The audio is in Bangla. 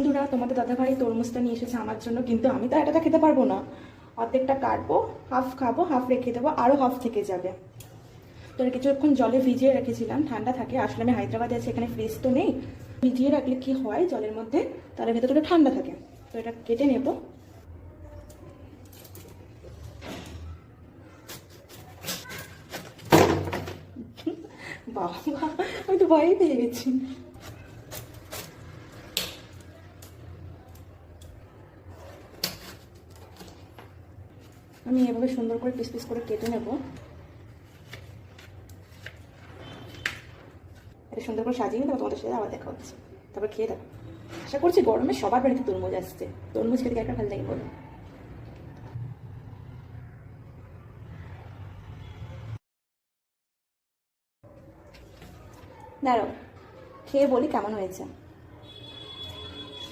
বন্ধুরা, তোমাদের দাদাভাই তরমুজটা নিয়ে এসেছে আমার জন্য, কিন্তু আমি তো এটা খেতে পারবো না। অর্ধেকটা কাটবো, হাফ খাবো, হাফ রেখে দেবো, আরও হাফ থেকে যাবে। তো কিছুক্ষণ জলে ভিজিয়ে রেখেছিলাম, ঠান্ডা থাকে। আসলে আমি হায়দ্রাবাদে আছি, এখানে ফ্রিজ তো নেই। ভিজিয়ে রাখলে কি হয় জলের মধ্যে, তার ভেতরটা ঠান্ডা থাকে। তো এটা কেটে নেব। বাবা, আমি তো ভয়ই পেয়ে গেছি। আমি এভাবে সুন্দর করে পিস পিস করে কেটে নেব। এটা সুন্দর করে সাজিয়ে নিতে তোমাদের সাথে আবার দেখা হচ্ছে, তারপর খেয়ে দেখো। আশা করছি গরমে সবার বাড়িতে তরমুজ আসছে। তরমুজ খেতে একটা ভালো লাগে বলো। দাঁড়াও, খেয়ে বলি কেমন হয়েছে।